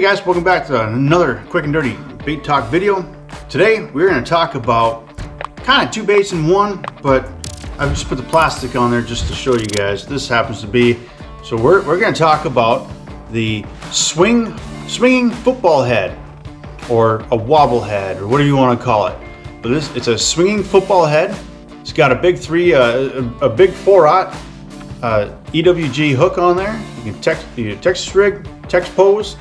guys, welcome back to another quick and dirty bait talk video. Today we're going to talk about kind of two baits in one, but I've just put the plastic on there just to show you guys. This happens to be, so we're going to talk about the swinging football head, or a wobble head, or whatever you want to call it. But it's a swinging football head. It's got a big 4-aught EWG hook on there. You can Texas rig, text pose,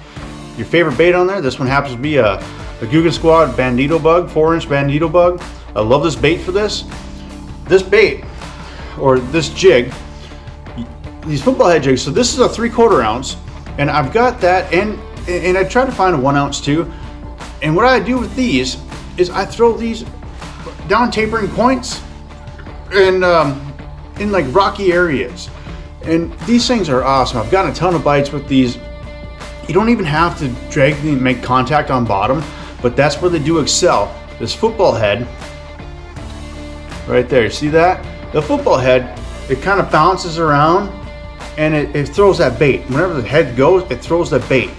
your favorite bait on there. This one happens to be a Googan Squad bandito bug, 4-inch bandito bug. I love this bait for this. This bait, or this jig, these football head jigs. So this is a 3/4 ounce, and I've got that, and I try to find a 1 ounce too. And what I do with these is I throw these down tapering points and in like rocky areas. And these things are awesome. I've gotten a ton of bites with these. You don't even have to drag and make contact on bottom, but that's where they do excel. This football head, right there, see that? The football head, it kind of bounces around and it throws that bait. Whenever the head goes, it throws that bait.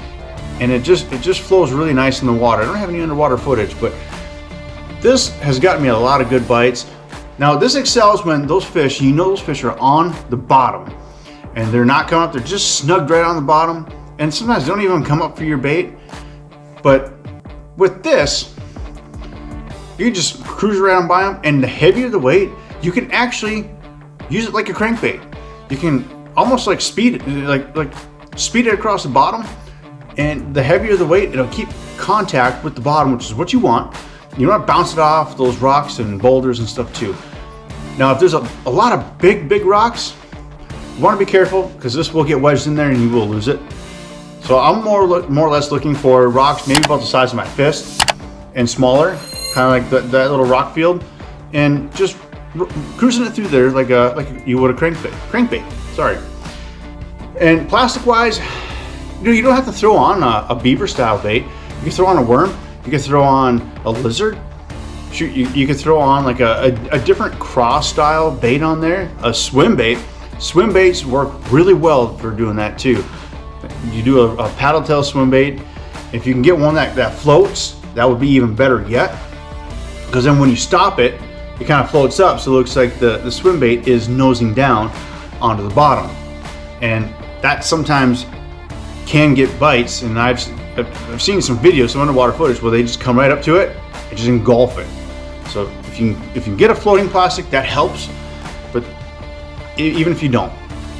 And it just flows really nice in the water. I don't have any underwater footage, but this has gotten me a lot of good bites. Now this excels when those fish, you know those fish are on the bottom and they're not coming up, they're just snugged right on the bottom. And sometimes they don't even come up for your bait. But with this, you just cruise around by them, and the heavier the weight, you can actually use it like a crankbait. You can almost like speed it, like speed it across the bottom, and the heavier the weight, it'll keep contact with the bottom, which is what you want. You want to bounce it off those rocks and boulders and stuff too. Now, if there's a lot of big rocks, you want to be careful, because this will get wedged in there and you will lose it. So I'm more or less looking for rocks maybe about the size of my fist and smaller, kind of like that little rock field, and just cruising it through there like you would a crankbait. Sorry. And plastic wise, you don't have to throw on a beaver style bait. You can throw on a worm. You can throw on a lizard. Shoot, you could throw on like a different cross style bait on there, a swim bait. Swim baits work really well for doing that too. You do a paddle tail swim bait. If you can get one that floats, that would be even better yet. Because then when you stop it, it kind of floats up, so it looks like the swim bait is nosing down onto the bottom. And that sometimes can get bites, and I've seen some videos, some underwater footage, where they just come right up to it and just engulf it. So if you can get a floating plastic, that helps. But even if you don't,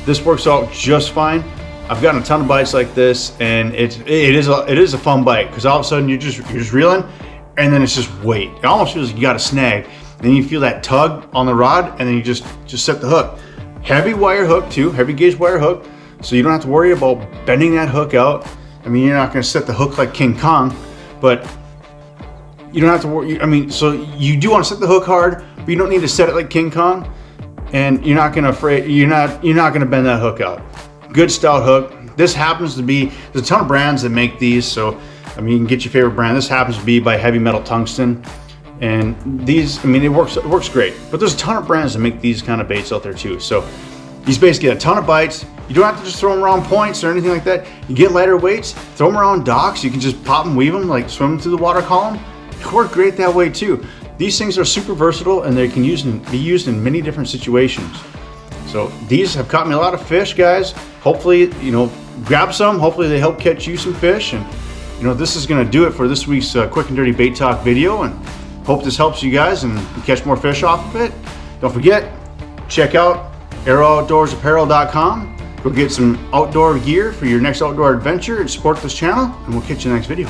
this works out just fine. I've gotten a ton of bites like this, and it is a fun bite, because all of a sudden you're just reeling, and then it's just weight. It almost feels like you got a snag. Then you feel that tug on the rod, and then you just set the hook. Heavy wire hook too, heavy gauge wire hook, so you don't have to worry about bending that hook out. I mean, you're not going to set the hook like King Kong, but you don't have to worry. I mean, so you do want to set the hook hard, but you don't need to set it like King Kong, and you're not going to bend that hook out. Good stout hook. This happens to be, there's a ton of brands that make these, so I mean, you can get your favorite brand. This happens to be by Heavy Metal Tungsten, and these, I mean, it works great. But there's a ton of brands that make these kind of baits out there too. So these baits get a ton of bites. You don't have to just throw them around points or anything like that. You get lighter weights, throw them around docks. You can just pop and weave them, like swim them through the water column. They work great that way too. These things are super versatile, and they can be used in many different situations. So these have caught me a lot of fish, guys. Hopefully, grab some. Hopefully they help catch you some fish. And this is going to do it for this week's quick and dirty bait talk video. And hope this helps you guys and you catch more fish off of it. Don't forget, check out arrowoutdoorsapparel.com. Go get some outdoor gear for your next outdoor adventure and support this channel. And we'll catch you in the next video.